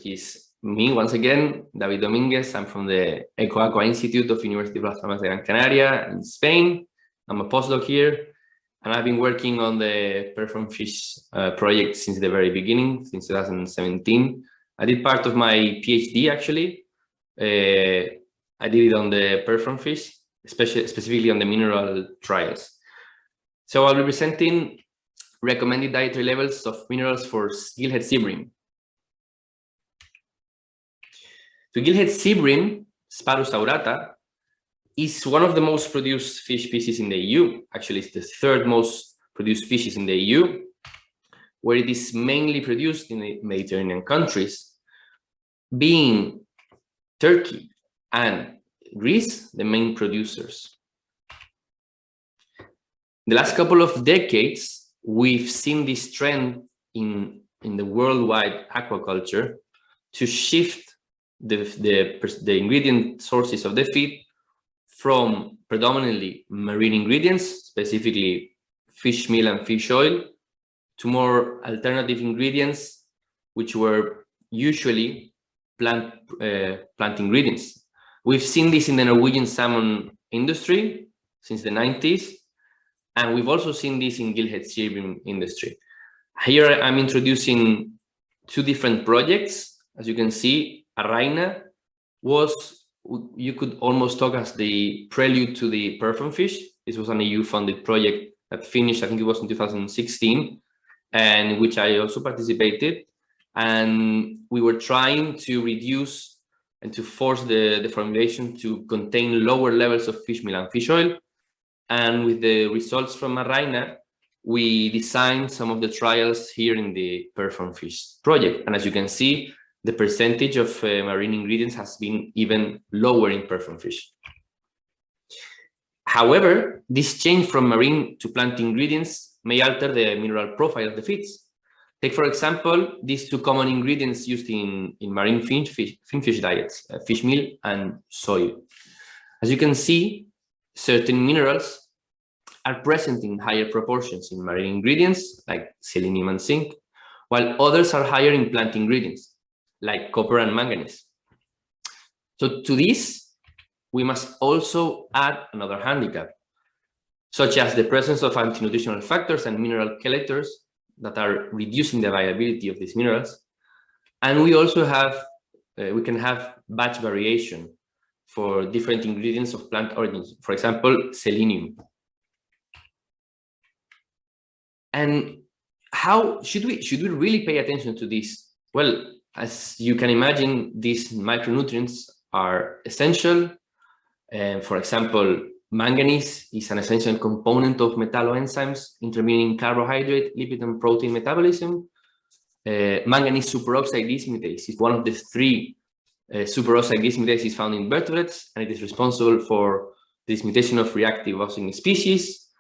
which is me once again, David Dominguez. I'm from the Ecoaqua Institute of University of Las Palmas de Gran Canaria in Spain. I'm a postdoc here, and I've been working on the PerformFISH project since the very beginning, since 2017. I did part of my PhD actually. I did it on the PerformFISH, specifically on the mineral trials. So I'll be presenting recommended dietary levels of minerals for gillhead sea bream. So gillhead sea bream, Sparus aurata, is one of the most produced fish species in the EU. Actually, it's the third most produced species in the EU, where it is mainly produced in the Mediterranean countries, being Turkey and Greece the main producers. The last couple of decades, we've seen this trend in the worldwide aquaculture to shift the ingredient sources of the feed from predominantly marine ingredients, specifically fish meal and fish oil, to more alternative ingredients, which were usually plant ingredients. We've seen this in the Norwegian salmon industry since the 90s, and we've also seen this in gillhead sea bream industry. Here I'm introducing two different projects. As you can see, Araina was, you could almost talk as the prelude to the PerformFISH. This was an EU-funded project that finished, I think it was in 2016, and in which I also participated. And we were trying to reduce and to force the formulation to contain lower levels of fish meal and fish oil. And with the results from Araina, we designed some of the trials here in the PerformFISH project. And as you can see, the percentage of marine ingredients has been even lower in PerformFISH. However, this change from marine to plant ingredients may alter the mineral profile of the feeds. Take, for example, these two common ingredients used in marine finfish diets, fish meal and soy. As you can see, certain minerals are present in higher proportions in marine ingredients, like selenium and zinc, while others are higher in plant ingredients, like copper and manganese. So to this, we must also add another handicap, such as the presence of anti-nutritional factors and mineral chelators that are reducing the viability of these minerals. And we also have, we can have batch variation for different ingredients of plant origins, for example, selenium. And how should we really pay attention to this? Well, as you can imagine, these micronutrients are essential. For example, manganese is an essential component of metalloenzymes intervening in carbohydrate, lipid, and protein metabolism. Manganese superoxide dismutase is one of the three superoxide dismutases found in vertebrates, and it is responsible for the dismutation of reactive oxygen species,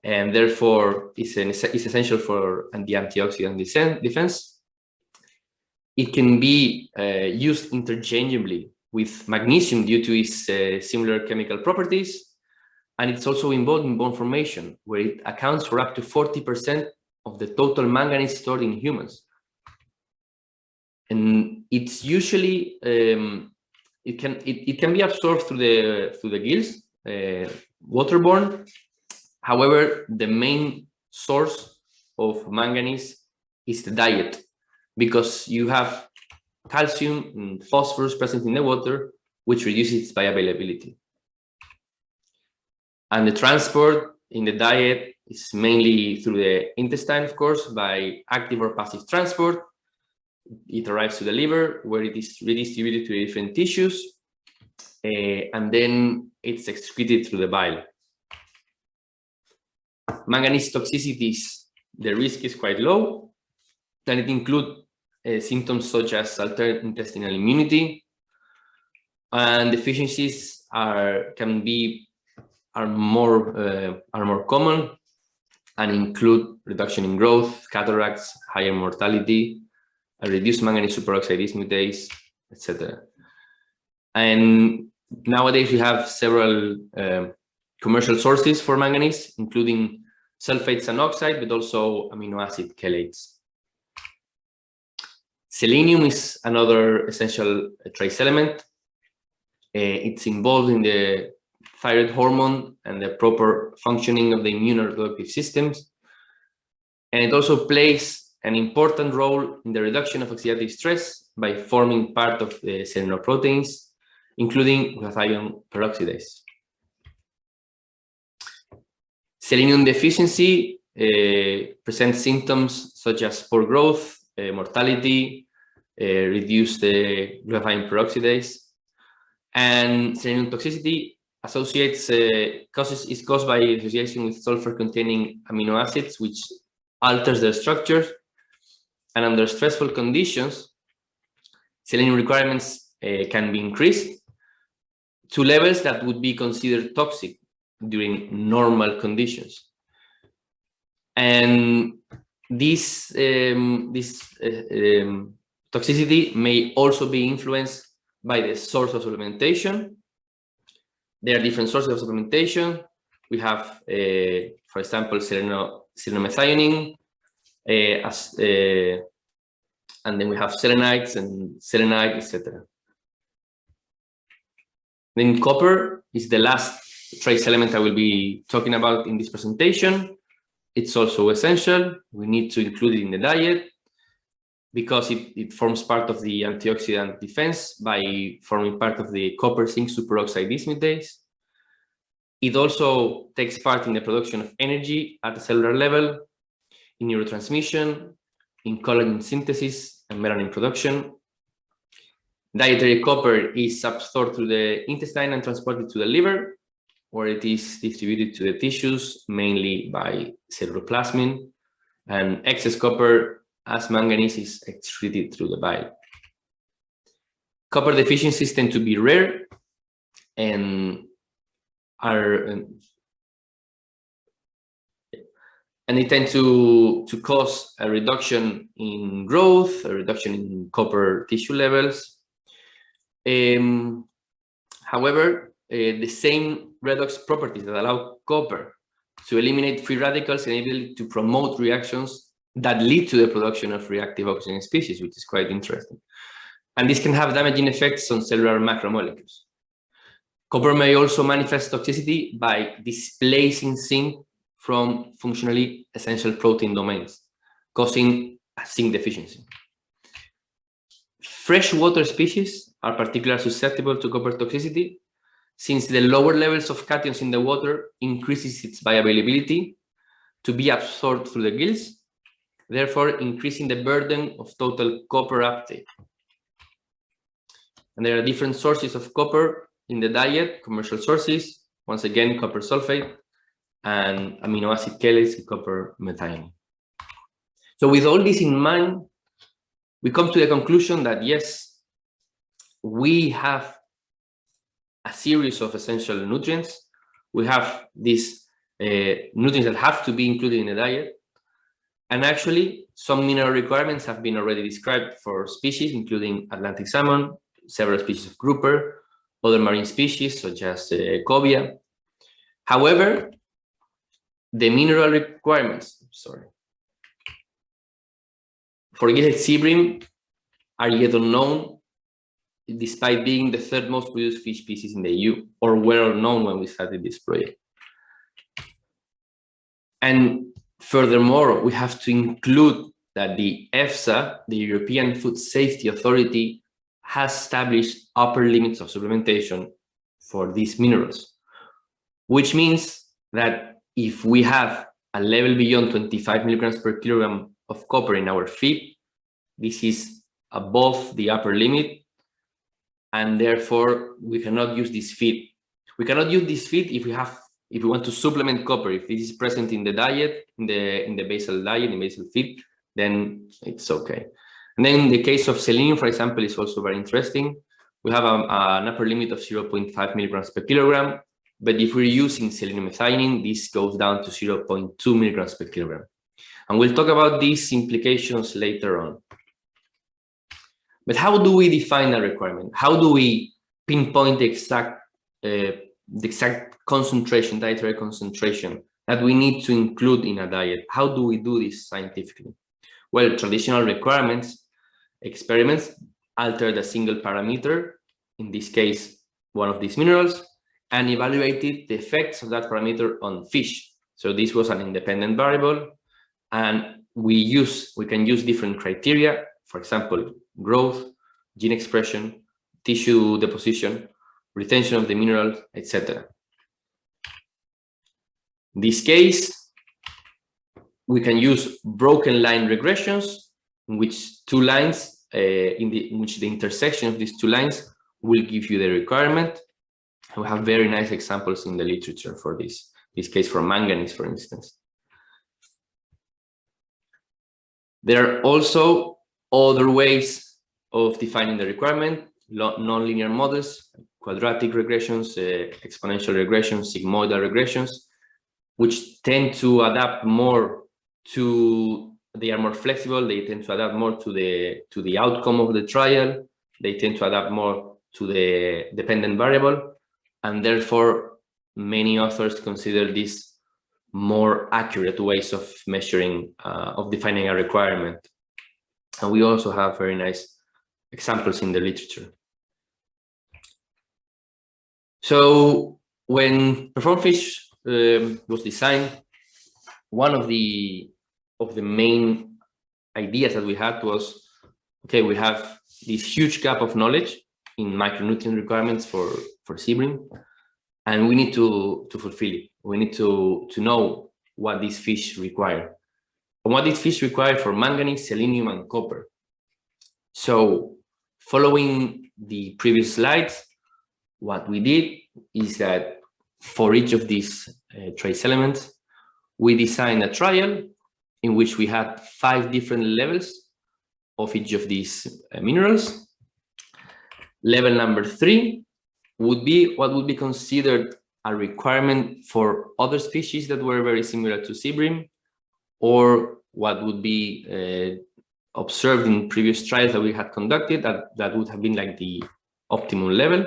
and therefore is essential for the antioxidant defense. It can be used interchangeably with magnesium due to its similar chemical properties. And it's also involved in bone formation, where it accounts for up to 40% of the total manganese stored in humans. And it's usually it can be absorbed through the gills, waterborne. However, the main source of manganese is the diet, because you have calcium and phosphorus present in the water, which reduces its bioavailability. And the transport in the diet is mainly through the intestine, of course, by active or passive transport. It arrives to the liver, where it is redistributed to different tissues, and then it's excreted through the bile. Manganese toxicities, the risk is quite low, and it includes symptoms such as altered intestinal immunity, and deficiencies are more common and include reduction in growth, cataracts, higher mortality, a reduced manganese superoxide dismutase, etc. And nowadays we have several commercial sources for manganese, including sulfates and oxide, but also amino acid chelates. Selenium is another essential trace element. It's involved in the thyroid hormone and the proper functioning of the immune and reproductive systems. And it also plays an important role in the reduction of oxidative stress by forming part of the selenoproteins, including glutathione peroxidase. Selenium deficiency presents symptoms such as poor growth, mortality, reduced glutathione peroxidase, and selenium toxicity is caused by association with sulfur-containing amino acids, which alters their structure. And under stressful conditions, selenium requirements can be increased to levels that would be considered toxic during normal conditions. And this toxicity may also be influenced by the source of supplementation. There are different sources of supplementation. We have, for example, selenomethionine, and then we have selenites and selenite, etc. Then copper is the last trace element I will be talking about in this presentation. It's also essential. We need to include it in the diet because it forms part of the antioxidant defense by forming part of the copper zinc superoxide dismutase. It also takes part in the production of energy at the cellular level, in neurotransmission, in collagen synthesis and melanin production. Dietary copper is absorbed through the intestine and transported to the liver, where it is distributed to the tissues, mainly by ceruloplasmin, and excess copper as manganese is excreted through the bile. Copper deficiencies tend to be rare and they tend to cause a reduction in growth, a reduction in copper tissue levels. However, the same redox properties that allow copper to eliminate free radicals enable to promote reactions that lead to the production of reactive oxygen species, which is quite interesting. And this can have damaging effects on cellular macromolecules. Copper may also manifest toxicity by displacing zinc from functionally essential protein domains, causing a zinc deficiency. Freshwater species are particularly susceptible to copper toxicity, since the lower levels of cations in the water increases its bioavailability to be absorbed through the gills, therefore increasing the burden of total copper uptake. And there are different sources of copper in the diet, commercial sources, once again, copper sulfate, and amino acid chelates, copper methionine. So with all this in mind, we come to the conclusion that yes, we have a series of essential nutrients. We have these nutrients that have to be included in the diet. And actually, some mineral requirements have been already described for species, including Atlantic salmon, several species of grouper, other marine species such as cobia. However, the mineral requirements, for Sea Bream are yet unknown, despite being the third most produced fish species in the EU, or were unknown when we started this project. And furthermore, we have to include that the EFSA, the European Food Safety Authority, has established upper limits of supplementation for these minerals, which means that if we have a level beyond 25 milligrams per kilogram of copper in our feed, this is above the upper limit, and therefore we cannot use this feed. We cannot use this feed if we want to supplement copper. If it is present in the diet, in the basal diet, in basal feed, then it's okay. And then in the case of selenium, for example, is also very interesting. We have an upper limit of 0.5 milligrams per kilogram, but if we're using selenomethionine, this goes down to 0.2 milligrams per kilogram. And we'll talk about these implications later on. But how do we define a requirement? How do we pinpoint the exact concentration, dietary concentration that we need to include in a diet? How do we do this scientifically? Well, traditional requirements experiments altered a single parameter, in this case, one of these minerals, and evaluated the effects of that parameter on fish. So this was an independent variable, and we can use different criteria, for example, growth, gene expression, tissue deposition, retention of the mineral, etc. In this case, we can use broken line regressions, in which two lines, in which the intersection of these two lines will give you the requirement. We have very nice examples in the literature for this case for manganese, for instance. There are also other ways of defining the requirement, nonlinear models, quadratic regressions, exponential regressions, sigmoidal regressions, which tend to adapt more to, they are more flexible, they tend to adapt more to the outcome of the trial, they tend to adapt more to the dependent variable, and therefore many authors consider this more accurate ways of measuring, of defining a requirement. And we also have very nice examples in the literature. So when PerformFISH was designed, one of the main ideas that we had was, okay, we have this huge gap of knowledge in micronutrient requirements for SEABREAM, and we need to fulfill it. We need to know what these fish require, and what these fish require for manganese, selenium, and copper. So following the previous slides, what we did is that for each of these trace elements, we designed a trial in which we had 5 different levels of each of these minerals. Level number 3 would be what would be considered a requirement for other species that were very similar to SEABREAM, or what would be observed in previous trials that we had conducted, that would have been like the optimum level.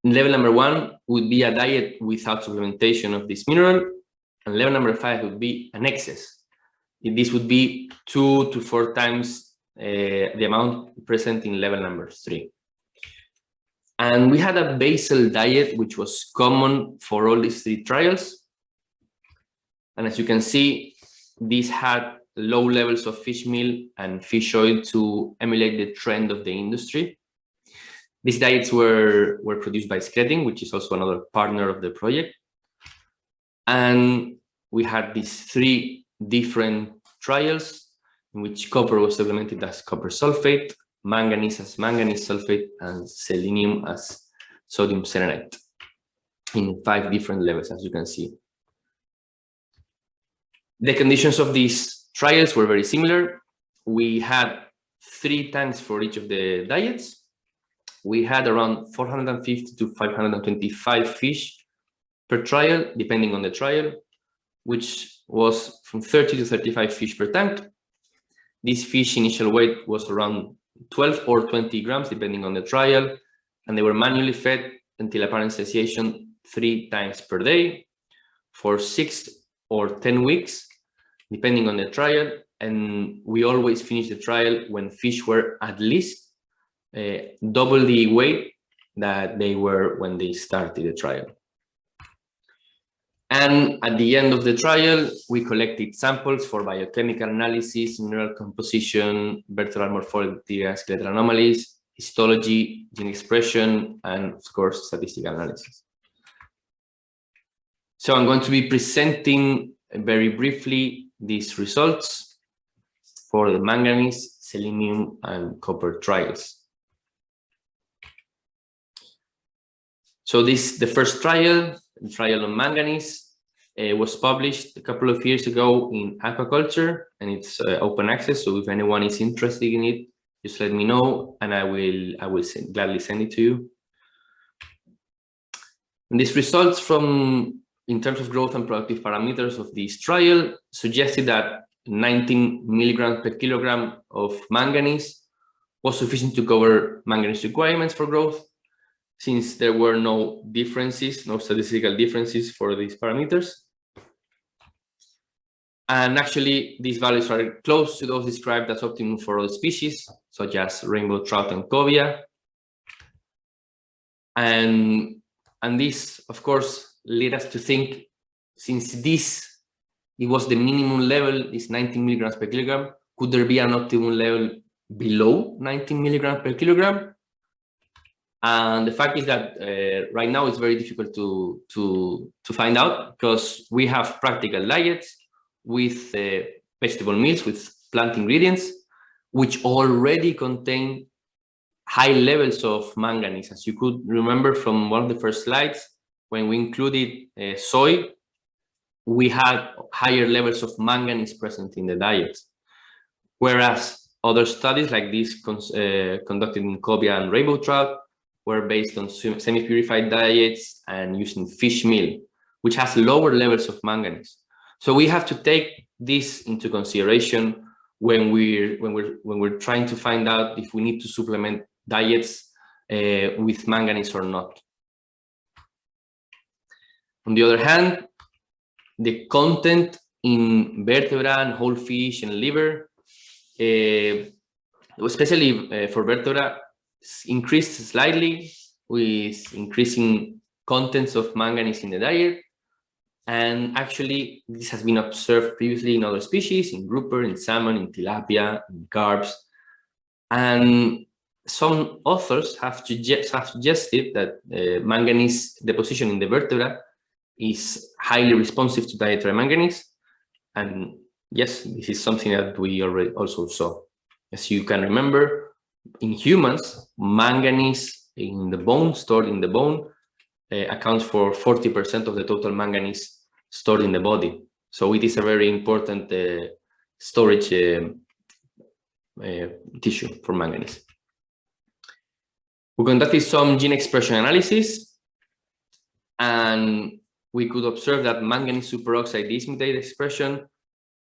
Level number 1 would be a diet without supplementation of this mineral, and level number 5 would be an excess. This would be 2 to 4 times the amount present in level number 3. And we had a basal diet, which was common for all these 3 trials. And as you can see, these had low levels of fish meal and fish oil to emulate the trend of the industry. These diets were produced by Skeletal, which is also another partner of the project. And we had these 3 different trials in which copper was supplemented as copper sulfate, manganese as manganese sulfate, and selenium as sodium selenite in 5 different levels, as you can see. The conditions of these trials were very similar. We had 3 tanks for each of the diets. We had around 450 to 525 fish per trial, depending on the trial, which was from 30 to 35 fish per tank. This fish initial weight was around 12 or 20 grams, depending on the trial, and they were manually fed until apparent satiation 3 times per day for 6 or 10 weeks, depending on the trial. And we always finished the trial when fish were at least double the weight that they were when they started the trial. And at the end of the trial, we collected samples for biochemical analysis, mineral composition, vertebral morphology and skeletal anomalies, histology, gene expression, and of course, statistical analysis. So I'm going to be presenting very briefly these results for the manganese, selenium, and copper trials. So the first trial, the trial on manganese, was published a couple of years ago in aquaculture, and it's open access. So if anyone is interested in it, just let me know, and I will gladly send it to you. And these results from, in terms of growth and productive parameters of this trial, suggested that 19 milligrams per kilogram of manganese was sufficient to cover manganese requirements for growth, since there were no differences, no statistical differences for these parameters. And actually, these values are close to those described as optimum for other species, such as rainbow trout and cobia. And this, of course, led us to think, since it was the minimum level, this 19 milligrams per kilogram, could there be an optimum level below 19 milligrams per kilogram? And the fact is that right now it's very difficult to find out, because we have practical diets with vegetable meals, with plant ingredients, which already contain high levels of manganese. As you could remember from one of the first slides, when we included soy, we had higher levels of manganese present in the diet. Whereas other studies like this conducted in cobia and rainbow trout were based on semi-purified diets and using fish meal, which has lower levels of manganese. So we have to take this into consideration when we're trying to find out if we need to supplement diets with manganese or not. On the other hand, the content in vertebra and whole fish and liver, especially for vertebra, increased slightly with increasing contents of manganese in the diet. And actually, this has been observed previously in other species, in grouper, in salmon, in tilapia, in carbs. And some authors have suggested that manganese deposition in the vertebra is highly responsive to dietary manganese. And yes, this is something that we already also saw. As you can remember, in humans, manganese in the bone, stored in the bone, accounts for 40% of the total manganese stored in the body. So it is a very important storage tissue for manganese. We conducted some gene expression analysis, and we could observe that manganese superoxide dismutase expression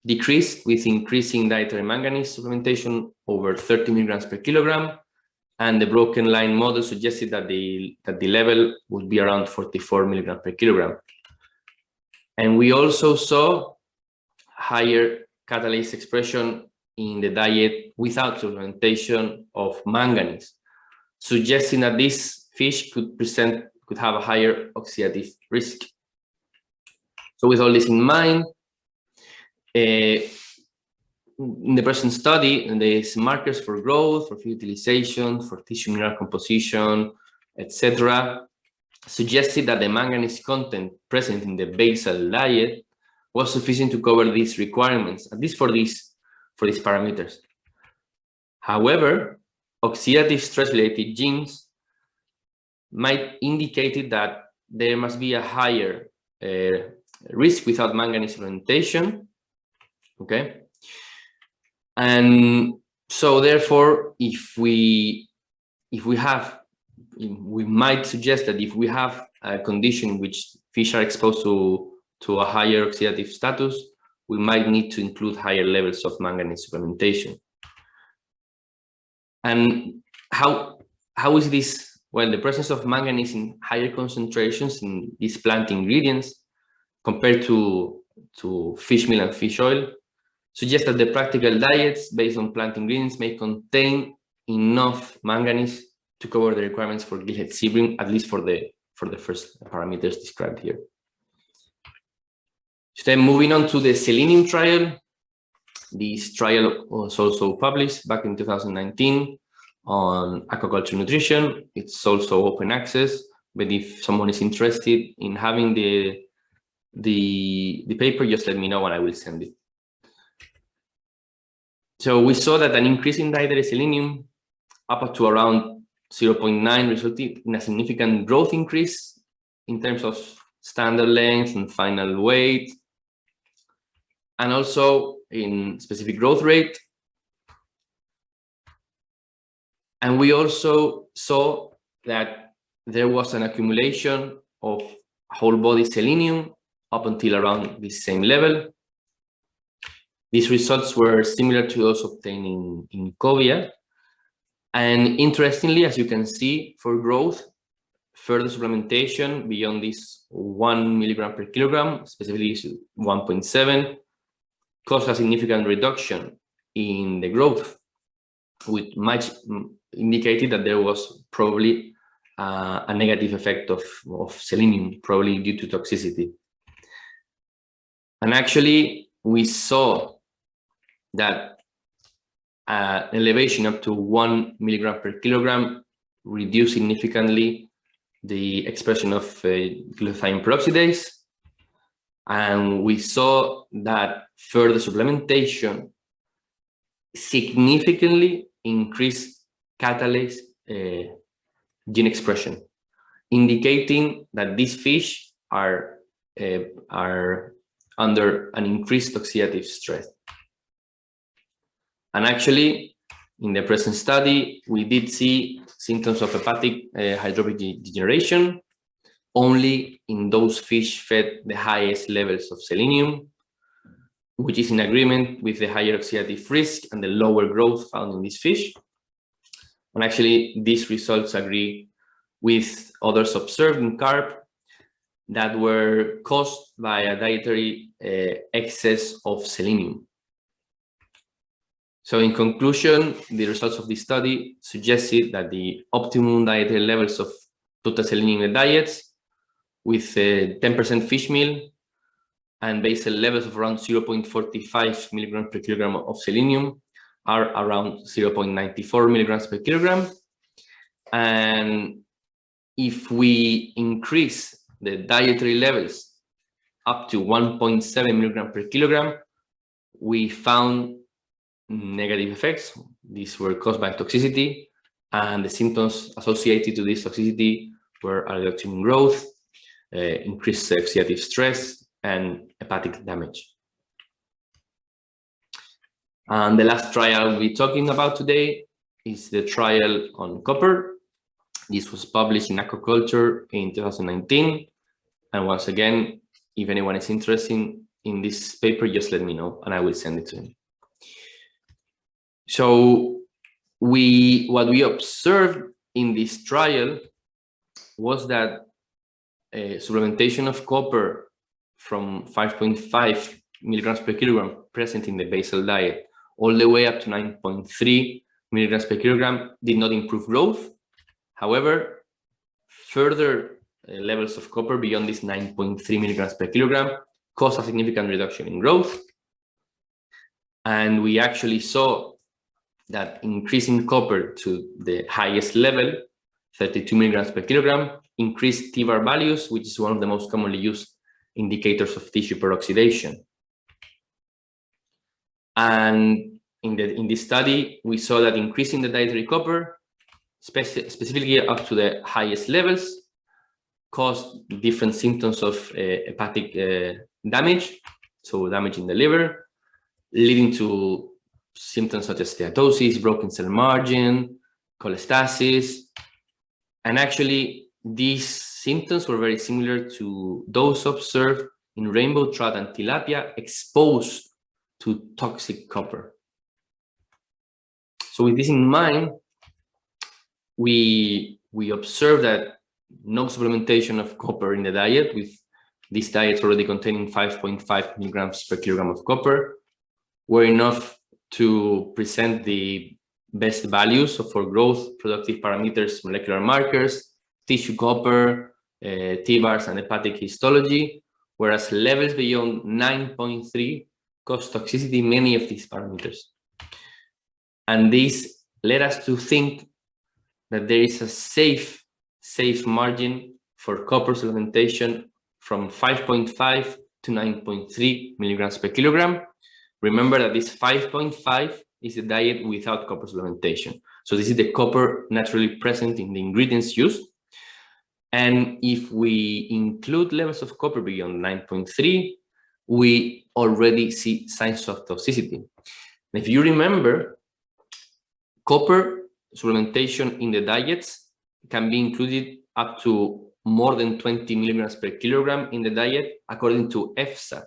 decreased with increasing dietary manganese supplementation over 30 milligrams per kilogram. And the broken line model suggested that the level would be around 44 milligrams per kilogram. And we also saw higher catalase expression in the diet without supplementation of manganese, suggesting that this fish could have a higher oxidative risk. So with all this in mind, in the present study, there's markers for growth, for utilization, for tissue mineral composition, etc., suggested that the manganese content present in the basal diet was sufficient to cover these requirements, at least for these parameters. However, oxidative stress-related genes might indicate that there must be a higher risk without manganese supplementation. Okay. And so therefore, we might suggest that if we have a condition in which fish are exposed to a higher oxidative status, we might need to include higher levels of manganese supplementation. And how is this? Well, the presence of manganese in higher concentrations in these plant ingredients compared to fish meal and fish oil suggests that the practical diets based on plant ingredients may contain enough manganese to cover the requirements for gillhead SEABREAM, at least for the first parameters described here. So then moving on to the SELENIUM trial. This trial was also published back in 2019 on aquaculture nutrition. It's also open access, but if someone is interested in having the paper, just let me know and I will send it. So we saw that an increase in dietary selenium up to around 0.9 resulted in a significant growth increase in terms of standard length and final weight, and also in specific growth rate. And we also saw that there was an accumulation of whole body selenium up until around the same level. These results were similar to those obtained in cobia. And interestingly, as you can see, for growth, further supplementation beyond this 1 milligram per kilogram, specifically 1.7, caused a significant reduction in the growth, which much indicated that there was probably a negative effect of selenium, probably due to toxicity. And actually, we saw that elevation up to 1 milligram per kilogram reduced significantly the expression of glutathione peroxidase. And we saw that further supplementation significantly increased catalase gene expression, indicating that these fish are under an increased oxidative stress. And actually, in the present study, we did see symptoms of hepatic hydrophobic degeneration only in those fish fed the highest levels of selenium, which is in agreement with the higher oxidative risk and the lower growth found in these fish. And actually, these results agree with others observed in carp that were caused by a dietary excess of selenium. So in conclusion, the results of this study suggested that the optimum dietary levels of total selenium in the diets with 10% fish meal and basal levels of around 0.45 milligrams per kilogram of selenium are around 0.94 milligrams per kilogram. And if we increase the dietary levels up to 1.7 milligrams per kilogram, we found negative effects. These were caused by toxicity, and the symptoms associated to this toxicity were a reduction in growth, increased oxidative stress, and hepatic damage. And the last trial we'll be talking about today is the trial on copper. This was published in Aquaculture in 2019. And once again, if anyone is interested in this paper, just let me know and I will send it to him. So what we observed in this trial was that supplementation of copper from 5.5 milligrams per kilogram present in the basal diet all the way up to 9.3 milligrams per kilogram did not improve growth. However, further levels of copper beyond this 9.3 milligrams per kilogram caused a significant reduction in growth. And we actually saw that increasing copper to the highest level, 32 milligrams per kilogram, increased T-bar values, which is one of the most commonly used indicators of tissue peroxidation. And in this study, we saw that increasing the dietary copper, specifically up to the highest levels, caused different symptoms of hepatic damage, so damage in the liver, leading to symptoms such as steatosis, broken cell margin, cholestasis. And actually, these symptoms were very similar to those observed in rainbow trout and tilapia exposed to toxic copper. So with this in mind, we observed that no supplementation of copper in the diet, with these diets already containing 5.5 milligrams per kilogram of copper, were enough to present the best values for growth, productive parameters, molecular markers, tissue copper, T-bars, and hepatic histology, whereas levels beyond 9.3 cause toxicity in many of these parameters. And this led us to think that there is a safe margin for copper supplementation from 5.5 to 9.3 milligrams per kilogram. Remember that this 5.5 is a diet without copper supplementation. So this is the copper naturally present in the ingredients used. And if we include levels of copper beyond 9.3, we already see signs of toxicity. And if you remember, copper supplementation in the diets can be included up to more than 20 milligrams per kilogram in the diet, according to EFSA.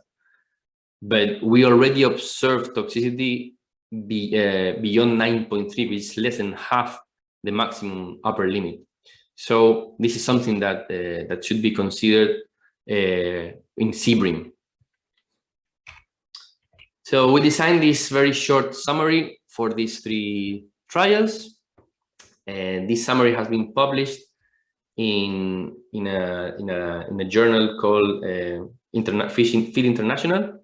But we already observed toxicity beyond 9.3, which is less than half the maximum upper limit. So this is something that that should be considered in SEABREAM. So we designed this very short summary for these 3 trials, and this summary has been published in a journal called Feed International.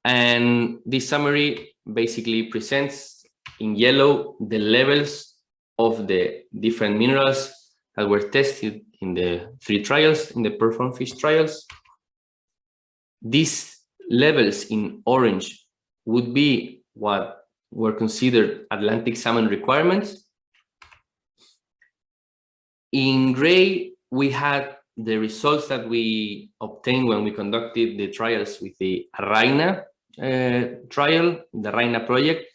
And this summary basically presents in yellow the levels of the different minerals that were tested in the 3 trials, in the PerformFISH trials. These levels in orange would be what were considered Atlantic salmon requirements. In gray, we had the results that we obtained when we conducted the trials with the RAINA trial, the RAINA project.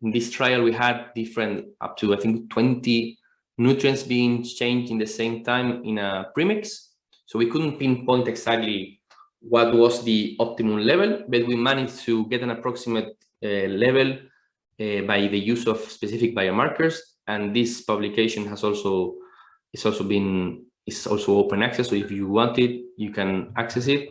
In this trial, we had different, up to I think 20 nutrients being changed in the same time in a premix. So we couldn't pinpoint exactly what was the optimum level, but we managed to get an approximate level by the use of specific biomarkers. And this publication has also it's also open access. So if you want it, you can access it.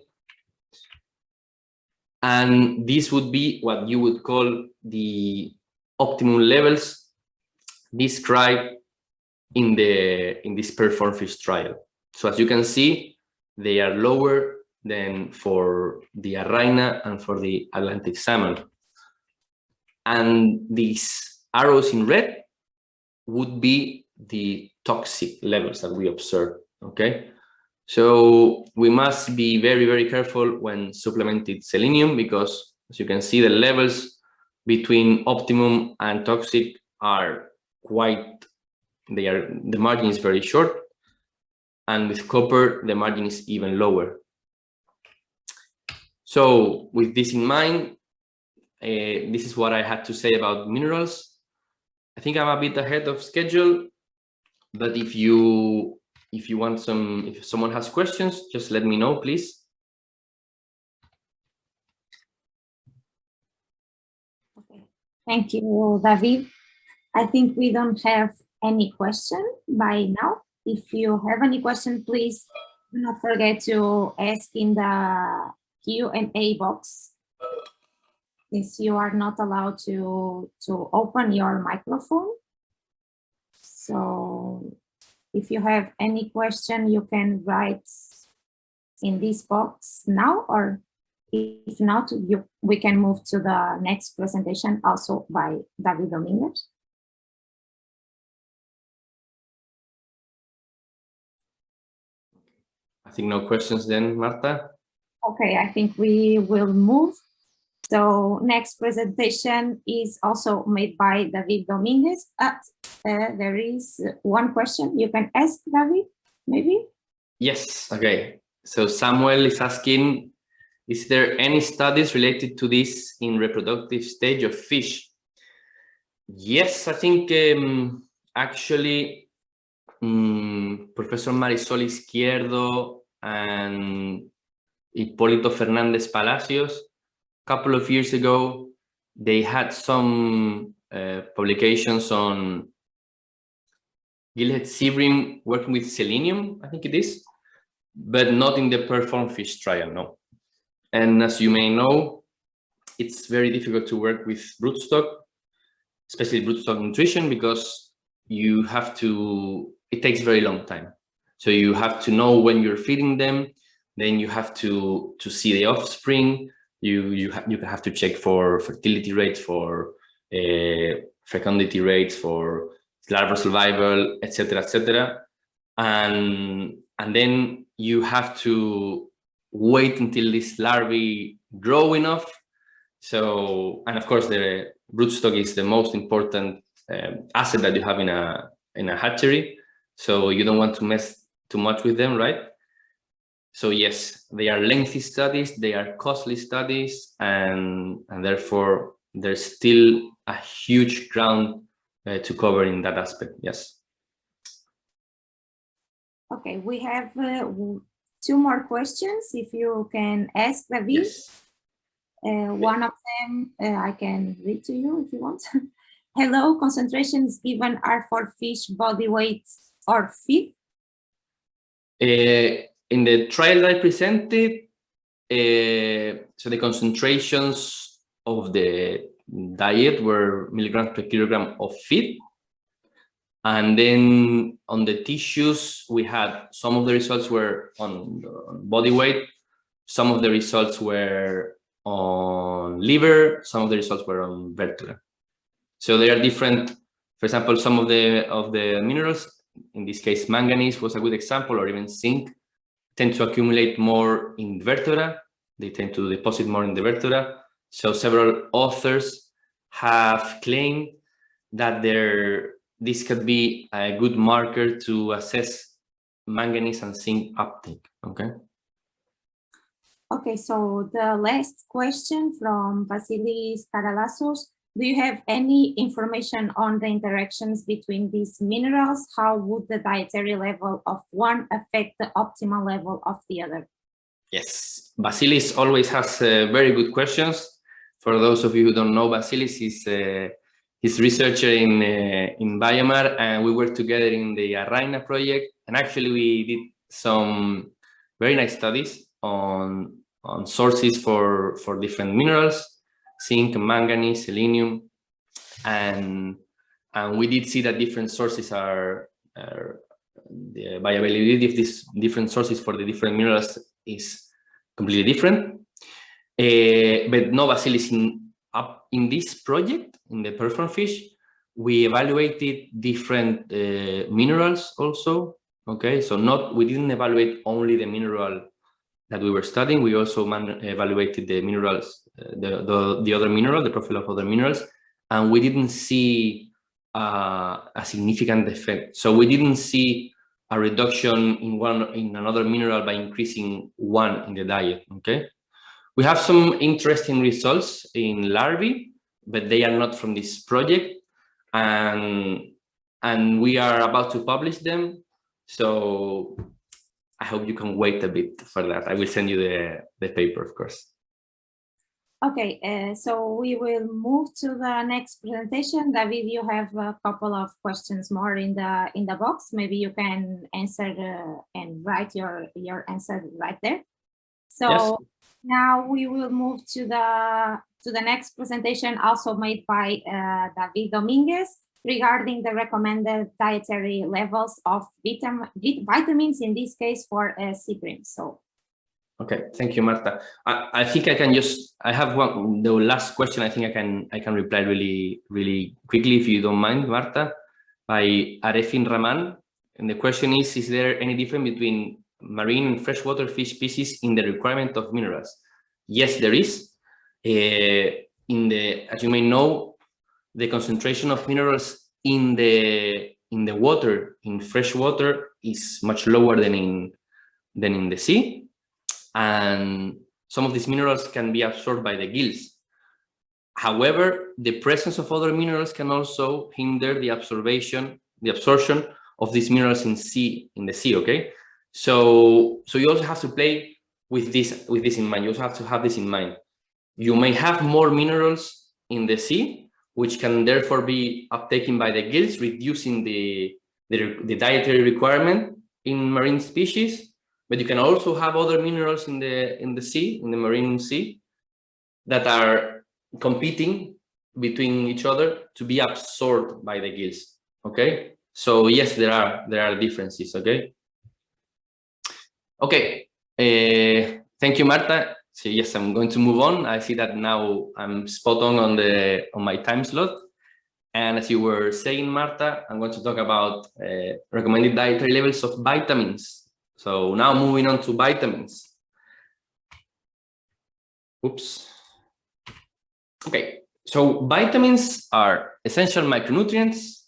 And this would be what you would call the optimum levels described in this PerformFISH trial. So as you can see, they are lower than for the Araina and for the Atlantic salmon. And these arrows in red would be the toxic levels that we observe, okay? So we must be very, very careful when supplementing selenium, because as you can see, the levels between optimum and toxic are the margin is very short. And with copper, the margin is even lower. So with this in mind, this is what I had to say about minerals. I think I'm a bit ahead of schedule, but if someone has questions, just let me know, please. Okay. Thank you, David. I think we don't have any question by now. If you have any question, please do not forget to ask in the Q&A box, since you are not allowed to open your microphone. So if you have any question, you can write in this box now, or if not, we can move to the next presentation, also by David Dominguez. I think no questions then, Marta. Okay, I think we will move. So next presentation is also made by David Dominguez. There is one question you can ask, David, maybe? Yes, okay. So Samuel is asking, is there any studies related to this in reproductive stage of fish? Yes, I think actually Professor Marisol Izquierdo and Hipólito Fernández Palacios, a couple of years ago, they had some publications on Gillhead Sea Bream working with selenium, I think it is, but not in the PerformFISH trial, no. And as you may know, it's very difficult to work with broodstock, especially broodstock nutrition, because you have to, it takes very long time. So you have to know when you're feeding them, then you have to see the offspring, you have to check for fertility rates, for fecundity rates, for larval survival, etc., and then you have to wait until this larvae grow enough. So, and of course, the broodstock is the most important asset that you have in a hatchery. So you don't want to mess too much with them, right? So yes, they are lengthy studies, they are costly studies, and therefore there's still a huge ground to cover in that aspect. Yes. Okay, we have 2 more questions. If you can ask David. Yes. One of them I can read to you if you want. Hello, concentrations given are for fish body weight or feed? In the trial that I presented, so the concentrations of the diet were milligrams per kilogram of feed. And then on the tissues, we had some of the results were on body weight, some of the results were on liver, some of the results were on vertebra. So they are different. For example, some of the minerals, in this case, manganese was a good example, or even zinc, tend to accumulate more in vertebra. They tend to deposit more in the vertebra. So several authors have claimed that this could be a good marker to assess manganese and zinc uptake. Okay. Okay, so the last question from Vasilis Karalassos. Do you have any information on the interactions between these minerals? How would the dietary level of one affect the optimal level of the other? Yes, Vasilis always has very good questions. For those of you who don't know, Vasilis is he's researcher in Biomar, and we work together in the Araina project. And actually, we did some very nice studies on sources for different minerals, zinc, manganese, selenium, and we did see that different sources are the bioavailability of these different sources for the different minerals is completely different. But no, Vasilis, in this project, in the PerformFISH, we evaluated different minerals also. Okay, so we didn't evaluate only the mineral that we were studying. We also evaluated the minerals, the other mineral, the profile of other minerals, and we didn't see a significant effect. So we didn't see a reduction in another mineral by increasing one in the diet. Okay, we have some interesting results in larvae, but they are not from this project, and we are about to publish them. So I hope you can wait a bit for that. I will send you the paper, of course. Okay, so we will move to the next presentation. David, you have a couple of questions more in the box. Maybe you can answer and write your answer right there. So yes. Now we will move to the next presentation, also made by David Dominguez, regarding the recommended dietary levels of vitamins, in this case for SEABREAM. So, okay, thank you, Marta. I think I can I have the last question. I think I can reply really quickly, if you don't mind, Marta, by Arefin Rahman. And the question is there any difference between marine and freshwater fish species in the requirement of minerals? Yes, there is. As you may know, the concentration of minerals in the water, in fresh water, is much lower than in the sea, and some of these minerals can be absorbed by the gills. However, the presence of other minerals can also hinder the absorption of these minerals in the sea. Okay, so you also have to play with this in mind. You also have to have this in mind. You may have more minerals in the sea, which can therefore be uptaken by the gills, reducing the dietary requirement in marine species. But you can also have other minerals in the sea, in the marine sea, that are competing between each other to be absorbed by the gills. Okay, so yes, there are differences. Okay. Okay. Thank you, Marta. So yes, I'm going to move on. I see that now I'm spot on my time slot. And as you were saying, Marta, I'm going to talk about recommended dietary levels of vitamins. So now moving on to vitamins. Oops. Okay, so vitamins are essential micronutrients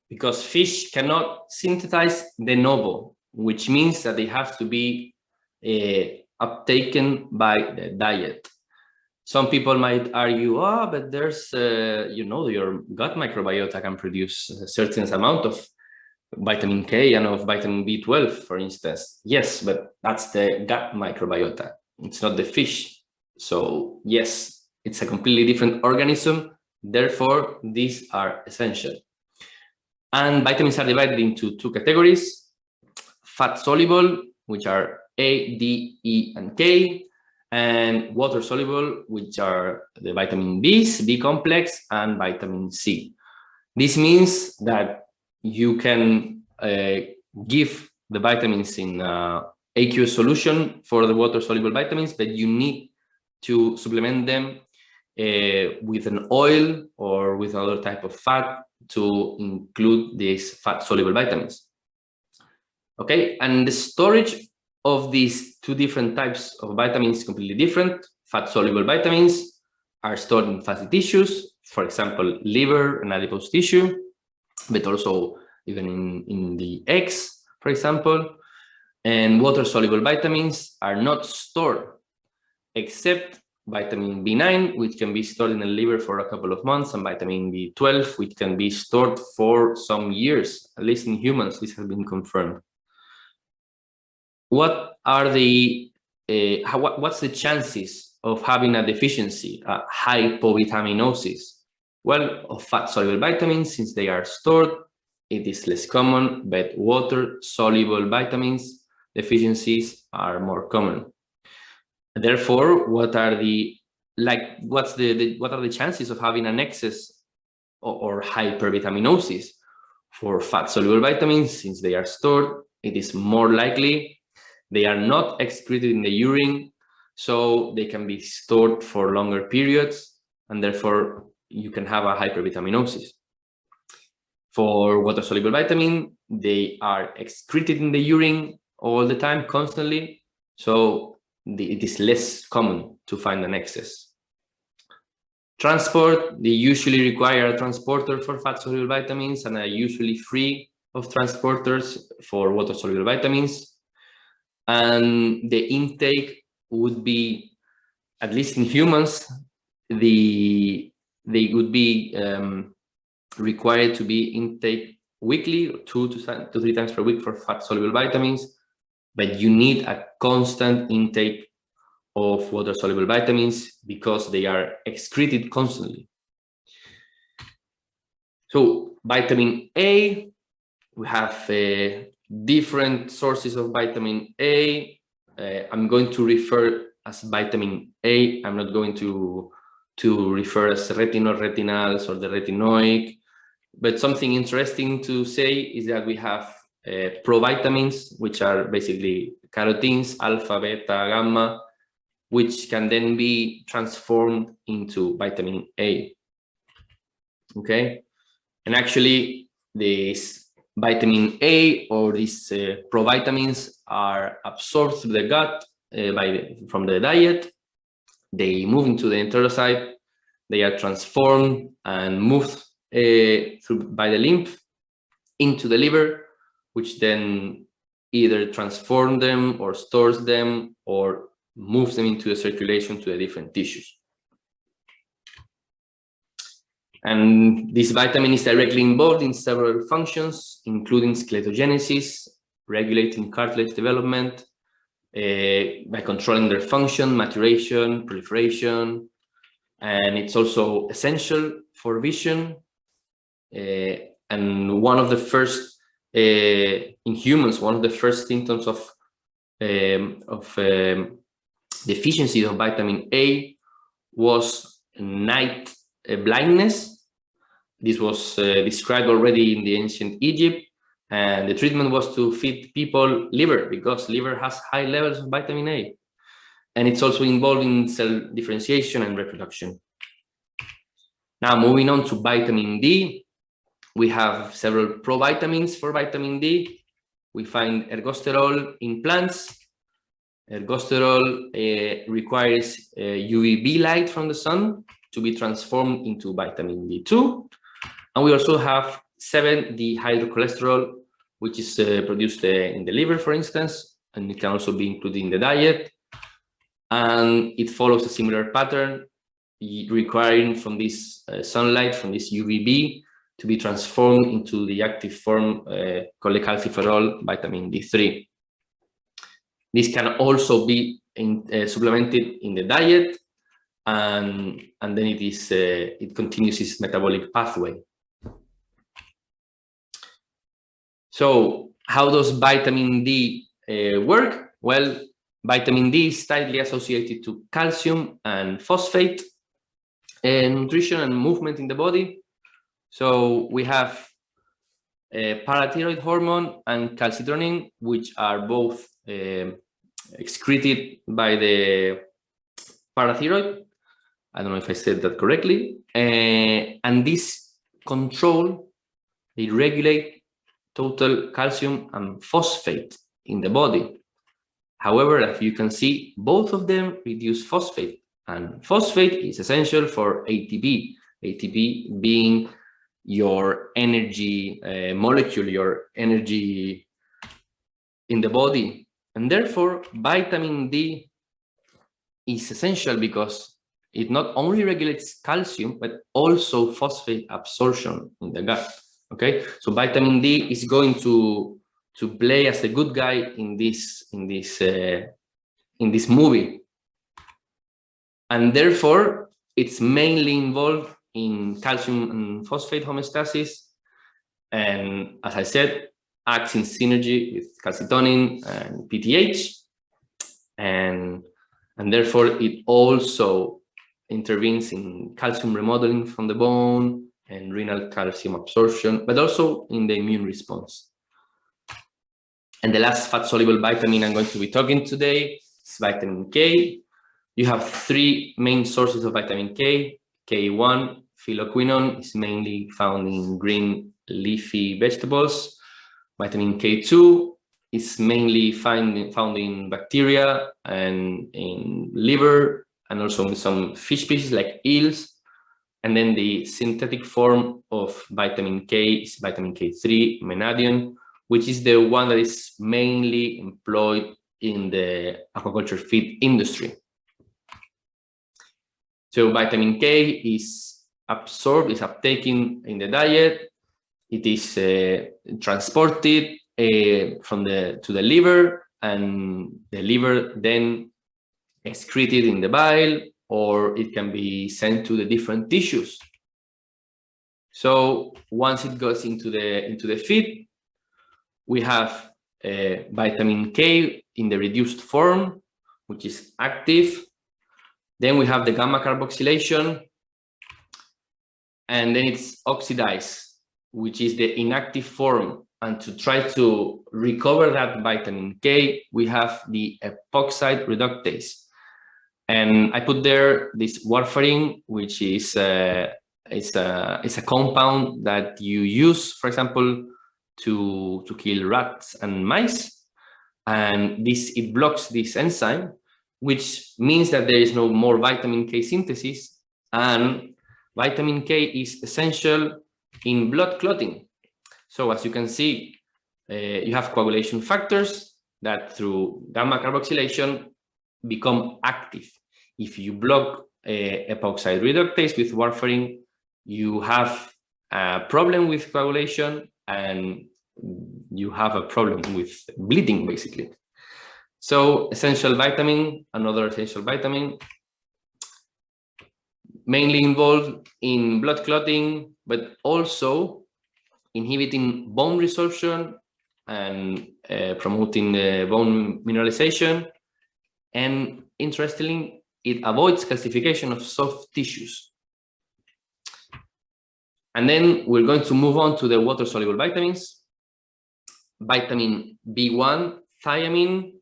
because fish cannot synthesize de novo, which means that they have to be uptaken by the diet. Some people might argue, but there's, your gut microbiota can produce a certain amount of vitamin K and of vitamin B12, for instance. Yes, but that's the gut microbiota. It's not the fish. So yes, it's a completely different organism. Therefore, these are essential. And vitamins are divided into two categories: fat-soluble, which are A, D, E, and K, and water-soluble, which are the vitamin Bs, B complex, and vitamin C. This means that you can give the vitamins in aqueous solution for the water-soluble vitamins, but you need to supplement them with an oil or with other type of fat to include these fat-soluble vitamins. Okay, and the storage of these two different types of vitamins is completely different. Fat-soluble vitamins are stored in fatty tissues, for example, liver and adipose tissue, but also even in the eggs, for example. And water-soluble vitamins are not stored, except vitamin B9, which can be stored in the liver for a couple of months, and vitamin B12, which can be stored for some years, at least in humans. This has been confirmed. What are the what's the chances of having a deficiency, a hypovitaminosis? Well, of fat-soluble vitamins, since they are stored, it is less common, but water-soluble vitamins deficiencies are more common. Therefore, what are the chances of having an excess or hypervitaminosis for fat-soluble vitamins? Since they are stored, it is more likely. They are not excreted in the urine, so they can be stored for longer periods, and therefore you can have a hypervitaminosis. For water-soluble vitamin, they are excreted in the urine all the time, constantly, so it is less common to find an excess. Transport, they usually require a transporter for fat-soluble vitamins and are usually free of transporters for water-soluble vitamins. And the intake would be, at least in humans, they would be required to be intake weekly, 2 to 3 times per week for fat-soluble vitamins, but you need a constant intake of water-soluble vitamins because they are excreted constantly. So vitamin A, we have different sources of vitamin A. I'm going to refer as vitamin A. I'm not going to refer as retinals or the retinoic. But something interesting to say is that we have provitamins, which are basically carotenes, alpha, beta, gamma, which can then be transformed into vitamin A. Okay, and actually this vitamin A or these provitamins are absorbed through the gut from the diet. They move into the enterocyte. They are transformed and moved by the lymph into the liver, which then either transforms them or stores them or moves them into the circulation to the different tissues. And this vitamin is directly involved in several functions, including skeletogenesis, regulating cartilage development, by controlling their function, maturation, proliferation, and it's also essential for vision. And one of the first, in humans, one of the first symptoms of deficiency of vitamin A was night blindness. This was described already in the ancient Egypt, and the treatment was to feed people liver because liver has high levels of vitamin A, and it's also involved in cell differentiation and reproduction. Now, moving on to vitamin D, we have several provitamins for vitamin D. We find ergosterol in plants. Ergosterol requires UVB light from the sun to be transformed into vitamin D2. And we also have 7-dehydrocholesterol, which is produced in the liver, for instance, and it can also be included in the diet. And it follows a similar pattern, requiring from this sunlight, from this UVB, to be transformed into the active form cholecalciferol, vitamin D3. This can also be supplemented in the diet, and then it continues its metabolic pathway. So how does vitamin D work? Well, Vitamin D is tightly associated to calcium and phosphate and nutrition and movement in the body. So we have parathyroid hormone and calcitonin, which are both excreted by the parathyroid. I don't know if I said that correctly. And this control, they regulate total calcium and phosphate in the body. However, as you can see, both of them reduce phosphate, and phosphate is essential for ATP. ATP being your energy molecule, your energy in the body. And therefore, vitamin D is essential because it not only regulates calcium, but also phosphate absorption in the gut. Okay, so vitamin D is going to play as a good guy in this movie, and therefore it's mainly involved in calcium and phosphate homeostasis, and as I said, acts in synergy with calcitonin and PTH, and therefore it also intervenes in calcium remodeling from the bone and renal calcium absorption, but also in the immune response. And the last fat-soluble vitamin I'm going to be talking today is vitamin K. You have three main sources of vitamin K. K1, phylloquinone, is mainly found in green leafy vegetables. Vitamin K2 is mainly found in bacteria and in liver, and also in some fish species like eels. And then the synthetic form of vitamin K is vitamin K3, menadion, which is the one that is mainly employed in the aquaculture feed industry. So vitamin K is absorbed, is uptaken in the diet. It is transported to the liver, and the liver then excreted in the bile, or it can be sent to the different tissues. So once it goes into the feed, we have vitamin K in the reduced form, which is active. Then we have the gamma carboxylation, and then it's oxidized, which is the inactive form. And to try to recover that vitamin K, we have the epoxide reductase. And I put there this warfarin, which is a compound that you use, for example, to kill rats and mice. And it blocks this enzyme, which means that there is no more vitamin K synthesis. And vitamin K is essential in blood clotting. So as you can see, you have coagulation factors that through gamma carboxylation become active. If you block epoxide reductase with warfarin, you have a problem with coagulation, and you have a problem with bleeding, basically. So essential vitamin, another essential vitamin, mainly involved in blood clotting, but also inhibiting bone resorption and promoting the bone mineralization. And interestingly, it avoids calcification of soft tissues. And then we're going to move on to the water-soluble vitamins. Vitamin B1, thiamine,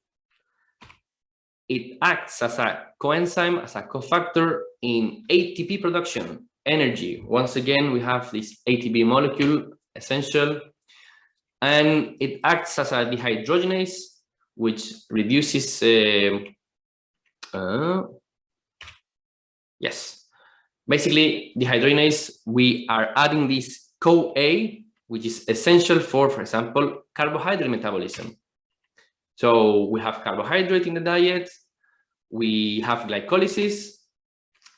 it acts as a coenzyme, as a cofactor in ATP production, energy. Once again, we have this ATP molecule, essential, and it acts as a dehydrogenase, which reduces, basically dehydrogenase, we are adding this CoA, which is essential for example, carbohydrate metabolism. So we have carbohydrate in the diet, we have glycolysis,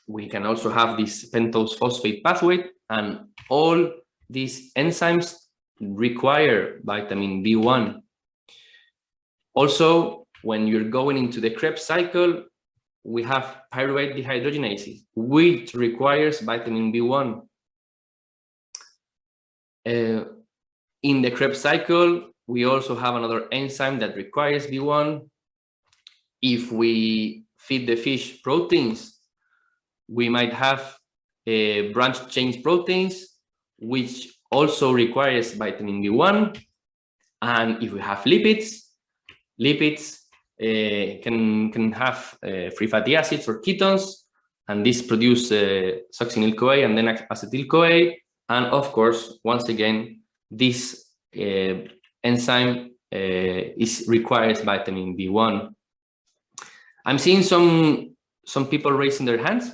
we can also have this pentose phosphate pathway, and all these enzymes require vitamin B1. Also, when you're going into the Krebs cycle, we have pyruvate dehydrogenase, which requires vitamin B1. In the Krebs cycle, we also have another enzyme that requires B1. if we feed the fish proteins, we might have branch chain proteins, which also requires vitamin B1. And if we have lipids can have free fatty acids or ketones, and this produce succinyl-CoA and then acetyl-CoA. And of course, once again, this enzyme requires vitamin B1. I'm seeing some people raising their hands,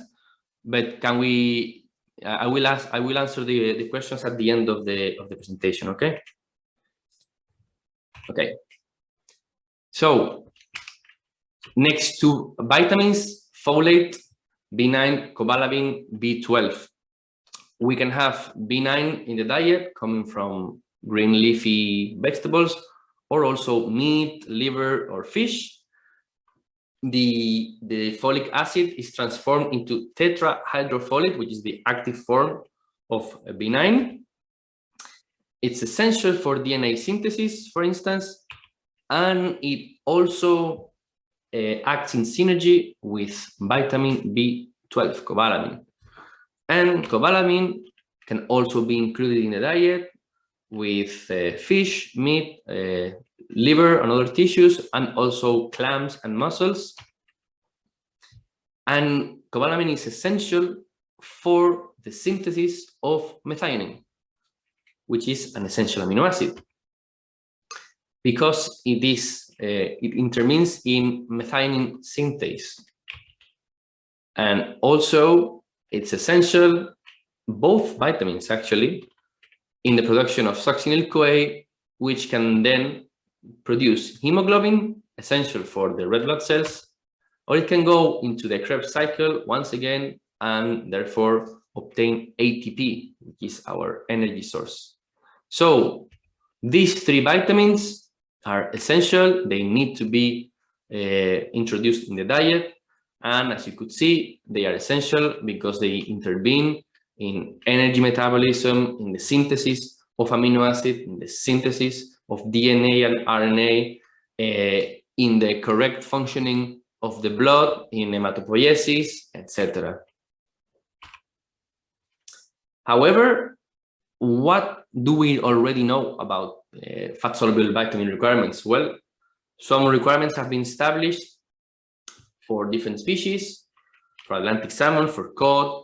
but can we? I will answer the questions at the end of the presentation. Okay. Okay. So next to vitamins, folate, B9, cobalamin, B12. We can have B9 in the diet coming from green leafy vegetables, or also meat, liver, or fish. The folic acid is transformed into tetrahydrofolate, which is the active form of B9. It's essential for DNA synthesis, for instance, and it also acts in synergy with vitamin B12, cobalamin. And cobalamin can also be included in the diet with fish, meat, liver, and other tissues, and also clams and mussels. And cobalamin is essential for the synthesis of methionine, which is an essential amino acid, because it intervenes in methionine synthase. And also it's essential, both vitamins actually, in the production of succinyl-CoA, which can then produce hemoglobin, essential for the red blood cells, or it can go into the Krebs cycle once again and therefore obtain ATP, which is our energy source. So these three vitamins are essential. They need to be introduced in the diet. And as you could see, they are essential because they intervene in energy metabolism, in the synthesis of amino acid, in the synthesis of DNA and RNA, in the correct functioning of the blood, in hematopoiesis, etc. However, what do we already know about fat-soluble vitamin requirements? Well, some requirements have been established for different species, for Atlantic salmon, for cod.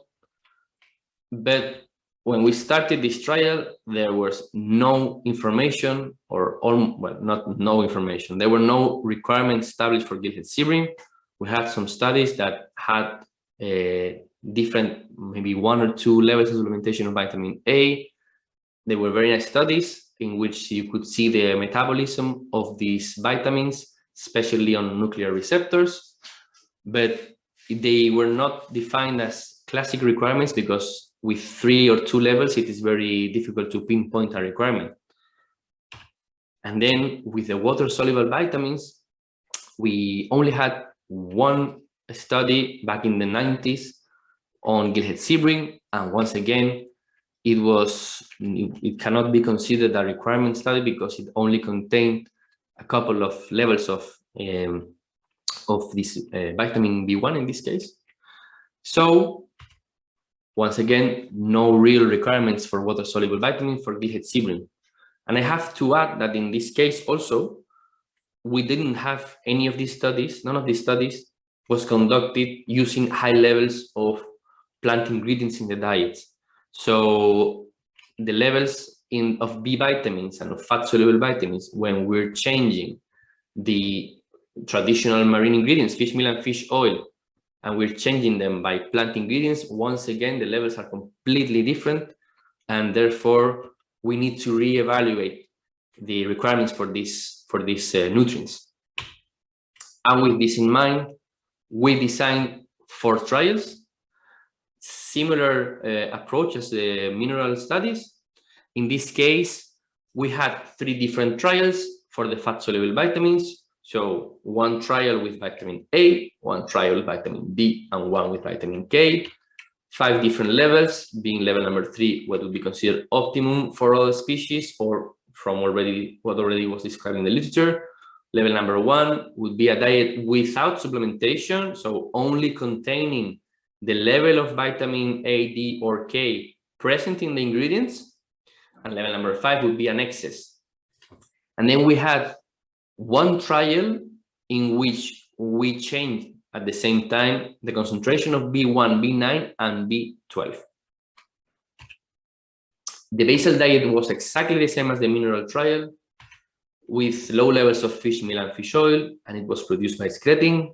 But when we started this trial, there was no information, or well, not no information. There were no requirements established for gillhead Sea Bream. We had some studies that had different, maybe 1 or 2 levels of supplementation of vitamin A. They were very nice studies in which you could see the metabolism of these vitamins, especially on nuclear receptors, but they were not defined as classic requirements because with 3 or 2 levels, it is very difficult to pinpoint a requirement. And then with the water-soluble vitamins, we only had one study back in the 90s on gillhead Sea Bream, and once again, it cannot be considered a requirement study because it only contained a couple of levels of this vitamin B1 in this case. So once again, no real requirements for water-soluble vitamin for gillhead Sea Bream. And I have to add that in this case also, we didn't have any of these studies. None of these studies was conducted using high levels of plant ingredients in the diet. So the levels of B vitamins and of fat-soluble vitamins, when we're changing the traditional marine ingredients, fish meal and fish oil, and we're changing them by plant ingredients, once again, the levels are completely different, and therefore we need to reevaluate the requirements for these nutrients. And with this in mind, we designed 4 trials, similar approach as the mineral studies. In this case, we had 3 different trials for the fat-soluble vitamins. So 1 trial with vitamin A, 1 trial with vitamin D, and 1 with vitamin K. 5 different levels, being level number 3, what would be considered optimum for all species, or from what already was described in the literature. Level number 1 would be a diet without supplementation, so only containing the level of vitamin A, D, or K present in the ingredients. And level number 5 would be an excess. And then we had one trial in which we changed at the same time the concentration of B1, B9, and B12. The basal diet was exactly the same as the mineral trial, with low levels of fish meal and fish oil, and it was produced by skeleton.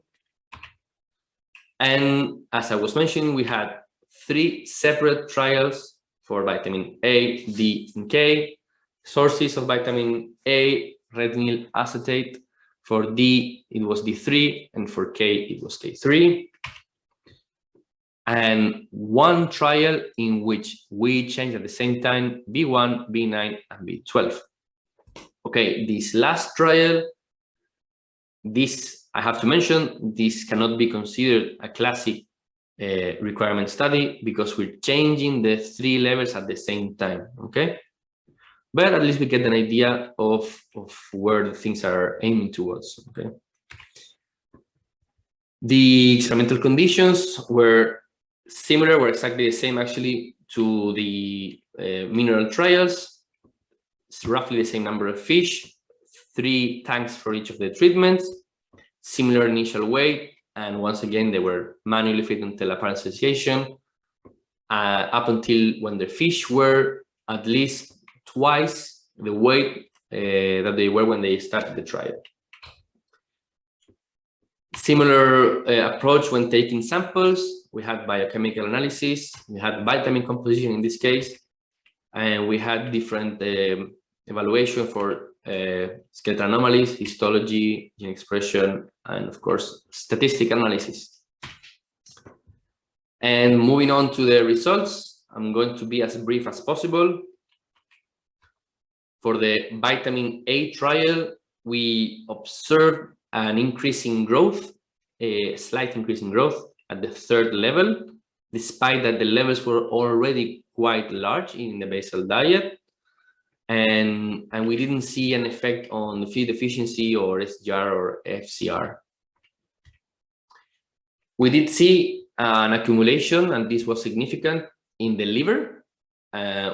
And as I was mentioning, we had 3 separate trials for vitamin A, D, and K. Sources of vitamin A, retinol acetate. For D, it was D3, and for K, it was K3. And one trial in which we changed at the same time B1, B9, and B12. Okay, this last trial, this I have to mention, this cannot be considered a classic requirement study because we're changing the 3 levels at the same time, okay? But at least we get an idea of where the things are aiming towards, okay? The experimental conditions were similar, were exactly the same actually to the mineral trials. It's roughly the same number of fish, 3 tanks for each of the treatments, similar initial weight, and once again, they were manually fed until apparent satiation, up until when the fish were at least twice the weight that they were when they started the trial. Similar approach when taking samples. We had biochemical analysis, we had vitamin composition in this case, and we had different evaluation for skeletal anomalies, histology, gene expression, and of course, statistical analysis. And moving on to the results, I'm going to be as brief as possible. For the vitamin A trial, we observed an increase in growth, a slight increase in growth at the 3rd level, despite that the levels were already quite large in the basal diet. And we didn't see an effect on the feed efficiency or SGR or FCR. We did see an accumulation, and this was significant in the liver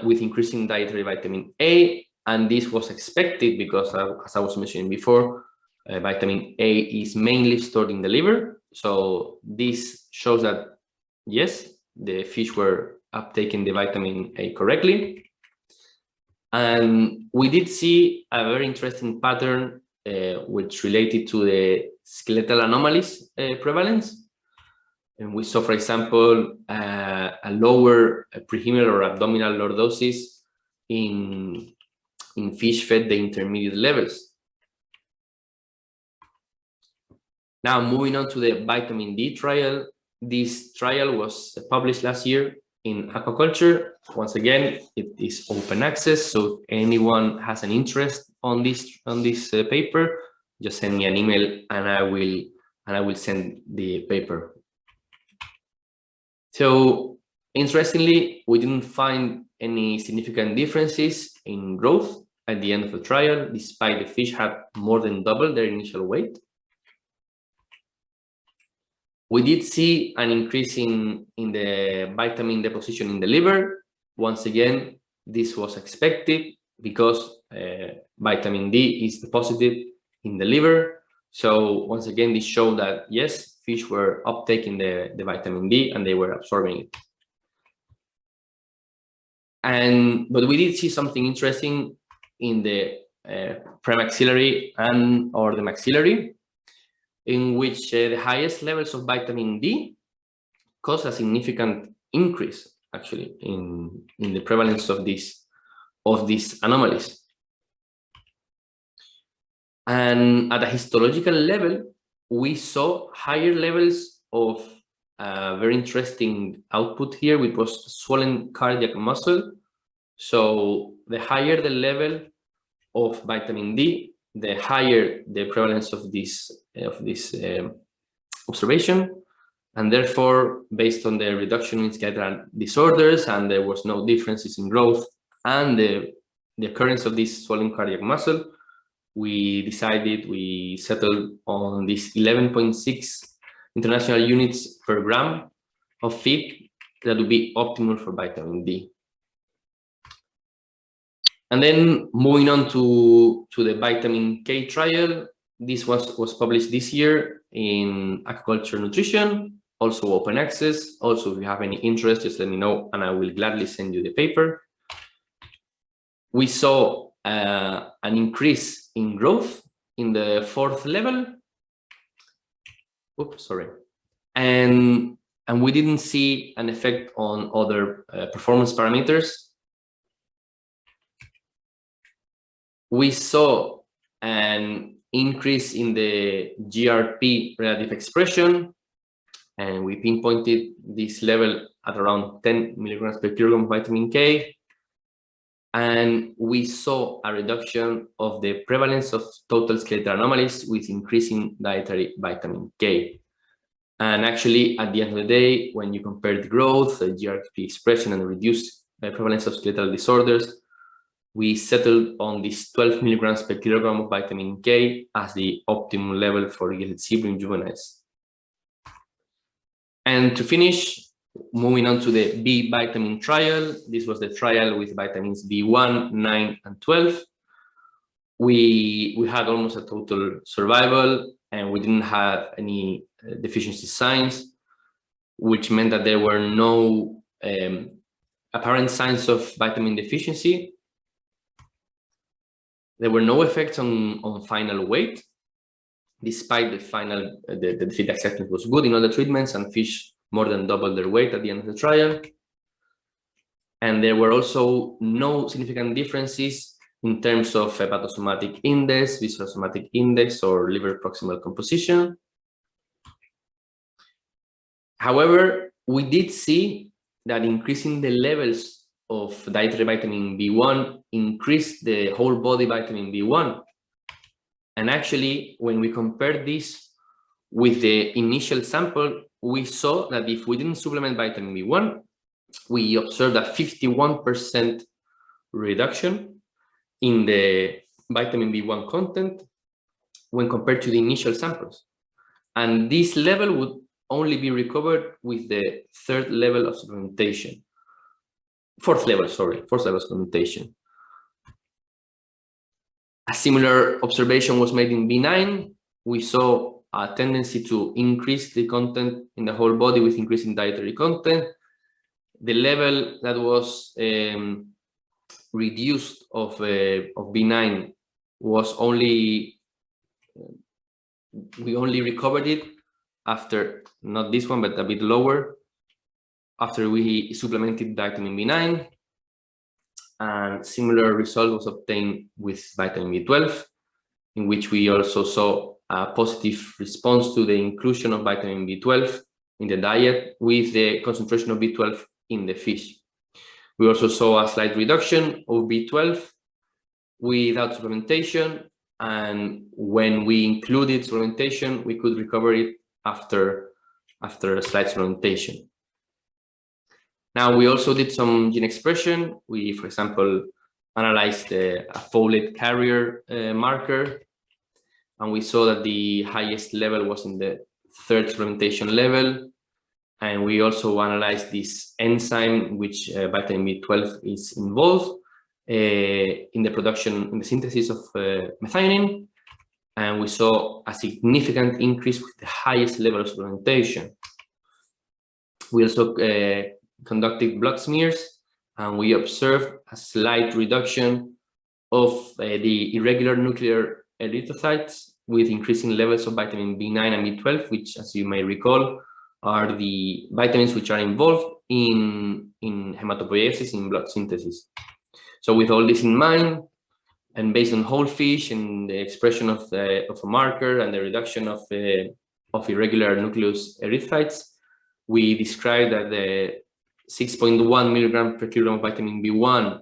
with increasing dietary vitamin A, and this was expected because, as I was mentioning before, vitamin A is mainly stored in the liver. So this shows that, yes, the fish were uptaking the vitamin A correctly. And we did see a very interesting pattern which related to the skeletal anomalies prevalence. And we saw, for example, a lower prehumeral or abdominal lordosis in fish fed the intermediate levels. Now, moving on to the vitamin D trial. This trial was published last year in aquaculture. Once again, it is open access, so anyone has an interest on this paper, just send me an email and I will send the paper. So interestingly, we didn't find any significant differences in growth at the end of the trial, despite the fish had more than double their initial weight. We did see an increase in the vitamin deposition in the liver. Once again, this was expected because vitamin D is deposited in the liver. So once again, this showed that, yes, fish were uptaking the vitamin D and they were absorbing it. But we did see something interesting in the premaxillary or the maxillary, in which the highest levels of vitamin D cause a significant increase, actually, in the prevalence of these anomalies. And at a histological level, we saw higher levels of very interesting output here, which was swollen cardiac muscle. So the higher the level of vitamin D, the higher the prevalence of this observation, and therefore, based on the reduction in skeletal disorders, and there was no differences in growth and the occurrence of this swollen cardiac muscle, we settled on this 11.6 international units per gram of feed that would be optimal for vitamin D. And then moving on to the vitamin K trial, this was published this year in Aquaculture Nutrition, also open access. Also, if you have any interest, just let me know and I will gladly send you the paper. We saw an increase in growth in the 4th level. Oops, sorry. And we didn't see an effect on other performance parameters. We saw an increase in the GRP relative expression, and we pinpointed this level at around 10 milligrams per kilogram of vitamin K. And we saw a reduction of the prevalence of total skeletal anomalies with increasing dietary vitamin K. And actually, at the end of the day, when you compare the growth, the GRP expression, and the reduced prevalence of skeletal disorders, we settled on this 12 milligrams per kilogram of vitamin K as the optimal level for Sea Bream juveniles. And to finish, moving on to the B vitamin trial, this was the trial with vitamins B1, 9, and 12. We had almost a total survival, and we didn't have any deficiency signs, which meant that there were no apparent signs of vitamin deficiency. There were no effects on final weight, despite the feed acceptance was good in all the treatments, and fish more than doubled their weight at the end of the trial. And there were also no significant differences in terms of hepatosomatic index, viscerosomatic index, or liver proximal composition. However, we did see that increasing the levels of dietary vitamin B1 increased the whole body vitamin B1. And actually, when we compared this with the initial sample, we saw that if we didn't supplement vitamin B1, we observed a 51% reduction in the vitamin B1 content when compared to the initial samples. And this level would only be recovered with the 3rd level of supplementation. 4th level of supplementation. A similar observation was made in B9. We saw a tendency to increase the content in the whole body with increasing dietary content. The level that was reduced of B9 was only, we only recovered it after, not this one, but a bit lower, after we supplemented vitamin B9. And similar result was obtained with vitamin B12, in which we also saw a positive response to the inclusion of vitamin B12 in the diet with the concentration of B12 in the fish. We also saw a slight reduction of B12 without supplementation, and when we included supplementation, we could recover it after a slight supplementation. Now, we also did some gene expression. We, for example, analyzed a folate carrier marker, and we saw that the highest level was in the 3rd supplementation level. And we also analyzed this enzyme, which vitamin B12 is involved in the production, in the synthesis of methionine. And we saw a significant increase with the highest level of supplementation. We also conducted blood smears, and we observed a slight reduction of the irregular nuclear erythrocytes with increasing levels of vitamin B9 and B12, which, as you may recall, are the vitamins which are involved in hematopoiesis, in blood synthesis. So with all this in mind, and based on whole fish and the expression of a marker and the reduction of irregular nucleus erythrocytes, we described that the 6.1 milligram per kilogram of vitamin B1,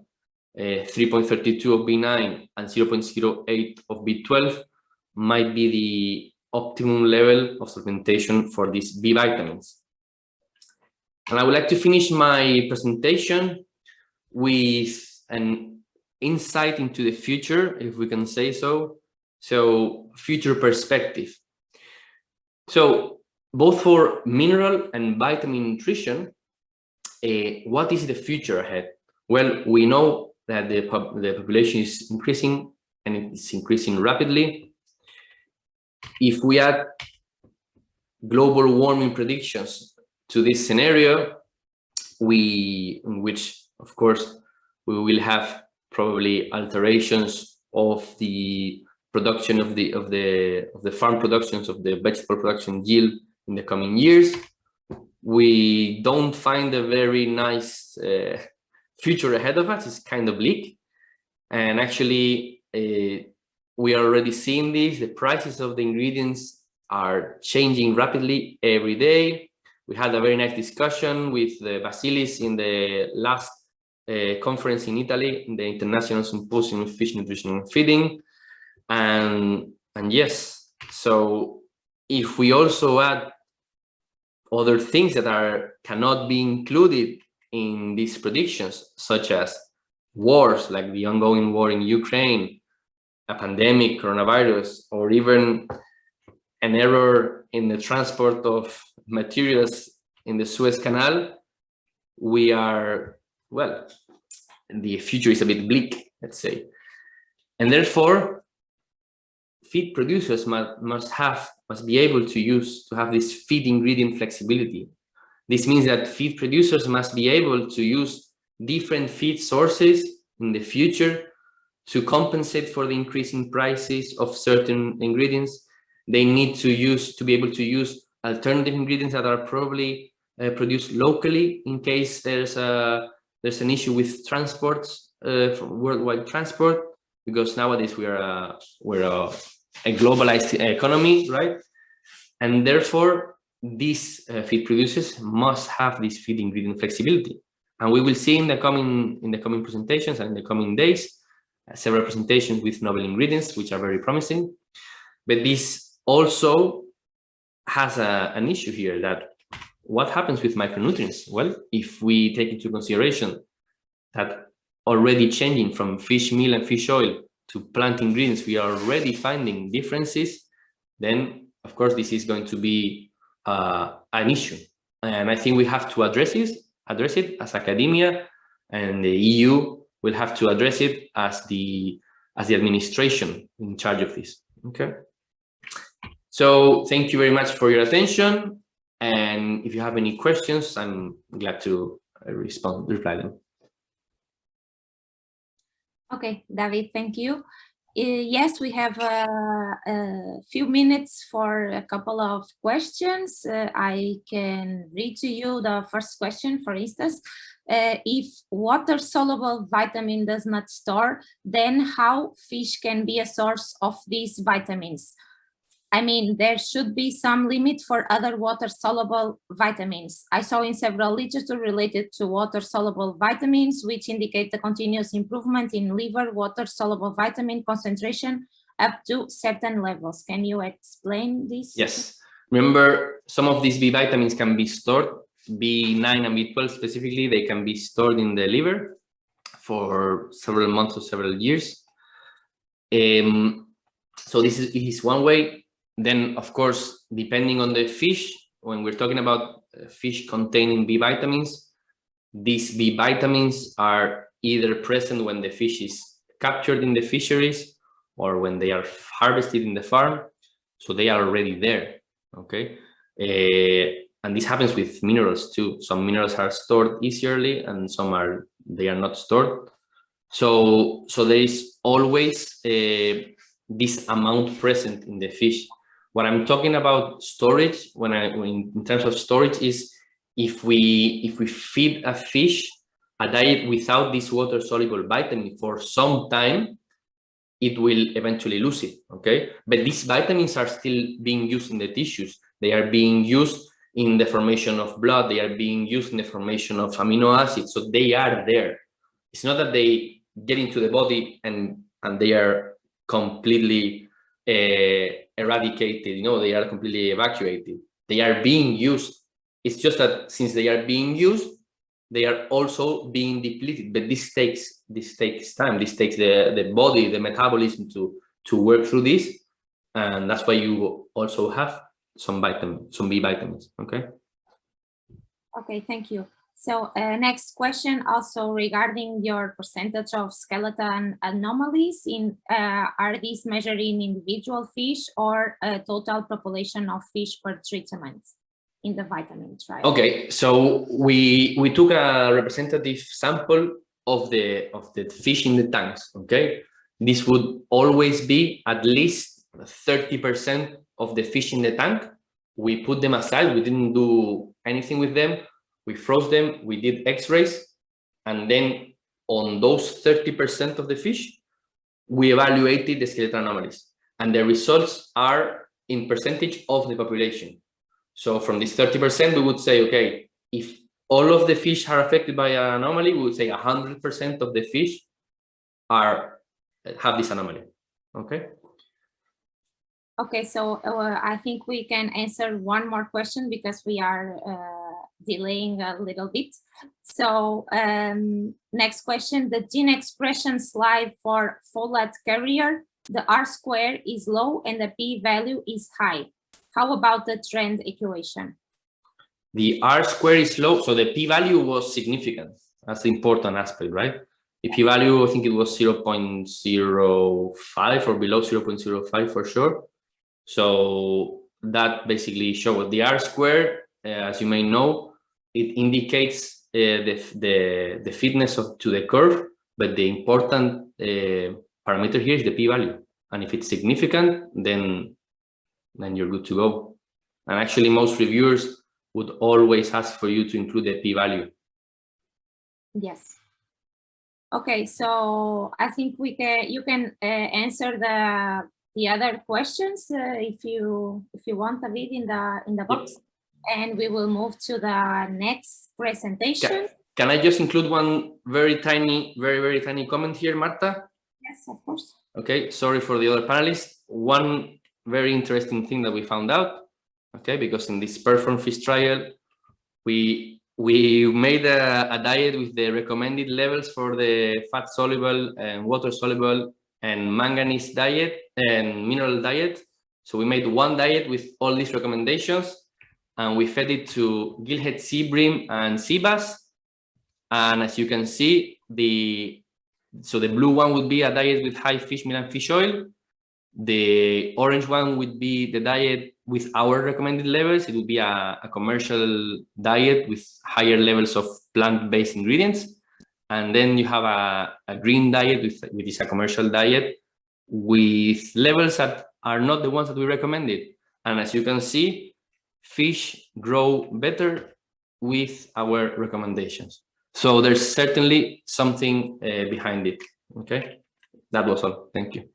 3.32 of B9, and 0.08 of B12 might be the optimum level of supplementation for these B vitamins. And I would like to finish my presentation with an insight into the future, if we can say so, So future perspective. So both for mineral and vitamin nutrition, what is the future ahead? Well, we know that the population is increasing, and it's increasing rapidly. If we add global warming predictions to this scenario, in which of course we will have probably alterations of the production of the farm productions, of the vegetable production yield in the coming years, we don't find a very nice future ahead of us. It's kind of bleak, and actually we are already seeing this. The prices of the ingredients are changing rapidly every day. We had a very nice discussion with Vasilis in the last conference in Italy, in the International Symposium of Fish Nutrition and Feeding. And yes, so if we also add other things that cannot be included in these predictions, such as wars, like the ongoing war in Ukraine, a pandemic, coronavirus, or even an error in the transport of materials in the Suez Canal, we are, well, the future is a bit bleak, let's say. And therefore, feed producers must be able to have this feed ingredient flexibility. This means that feed producers must be able to use different feed sources in the future to compensate for the increasing prices of certain ingredients. They need to be able to use alternative ingredients that are probably produced locally in case there's an issue with transports, worldwide transport, because nowadays we're a globalized economy, right? And therefore, these feed producers must have this feed ingredient flexibility. And we will see in the coming presentations and in the coming days several presentations with novel ingredients, which are very promising. But this also has an issue here, that what happens with micronutrients? Well, if we take into consideration that already changing from fish meal and fish oil to plant ingredients, we are already finding differences, then of course this is going to be an issue. And I think we have to address it as academia, and the EU will have to address it as the administration in charge of this. Okay. So thank you very much for your attention. And if you have any questions, I'm glad to reply them. Okay, David, thank you. Yes, we have a few minutes for a couple of questions. I can read to you the first question, for instance. If water-soluble vitamin does not store, then how fish can be a source of these vitamins? I mean, there should be some limit for other water-soluble vitamins. I saw in several literature related to water-soluble vitamins, which indicate the continuous improvement in liver water-soluble vitamin concentration up to certain levels. Can you explain this? Yes. Remember, some of these B vitamins can be stored, B9 and B12 specifically, they can be stored in the liver for several months or several years. So this is one way. Then, of course, depending on the fish, when we're talking about fish containing B vitamins, these B vitamins are either present when the fish is captured in the fisheries or when they are harvested in the farm. So they are already there, okay? And this happens with minerals too. Some minerals are stored easily and some they are not stored. So there is always this amount present in the fish. What I'm talking about storage, in terms of storage, is if we feed a fish a diet without this water-soluble vitamin for some time, it will eventually lose it, okay? But these vitamins are still being used in the tissues. They are being used in the formation of blood. They are being used in the formation of amino acids. So they are there. It's not that they get into the body and they are completely eradicated, they are completely evacuated. They are being used. It's just that since they are being used, they are also being depleted. But this takes time. This takes the body, the metabolism to work through this, and that's why you also have some B vitamins. Okay. Okay, thank you. So next question, also regarding your percentage of skeleton anomalies, are these measured in individual fish or a total population of fish per treatment in the vitamin trial? Okay, so we took a representative sample of the fish in the tanks. Okay, this would always be at least 30% of the fish in the tank. We put them aside. We didn't do anything with them. We froze them. We did X-rays, and then on those 30% of the fish, we evaluated the skeletal anomalies, and the results are in percentage of the population. So from this 30%, we would say, okay, if all of the fish are affected by an anomaly, we would say 100% of the fish have this anomaly. Okay. Okay, so I think we can answer one more question because we are delaying a little bit. So next question, the gene expression slide for folate carrier, the R-square is low and the p-value is high. How about the trend equation? The R-square is low, so the p-value was significant. That's the important aspect, right? The p-value, I think it was 0.05 or below 0.05 for sure. So that basically showed the R-square, as you may know, it indicates the fitness to the curve, but the important parameter here is the p-value. And if it's significant, then you're good to go. And actually, most reviewers would always ask for you to include the p-value. Yes. Okay, so I think you can answer the other questions if you want a bit in the box, and we will move to the next presentation. Can I just include one very tiny comment here, Marta? Yes, of course. Okay, sorry for the other panelists. One very interesting thing that we found out, okay, because in this PerformFISH trial, we made a diet with the recommended levels for the fat-soluble and water-soluble and manganese diet and mineral diet. So we made one diet with all these recommendations, and we fed it to gillhead Sea Bream and SEABASS. And as you can see, the blue one would be a diet with high fish meal and fish oil. The orange one would be the diet with our recommended levels. It would be a commercial diet with higher levels of plant-based ingredients. And then you have a green diet, which is a commercial diet with levels that are not the ones that we recommended. And as you can see, fish grow better with our recommendations. So there's certainly something behind it. Okay, that was all. Thank you.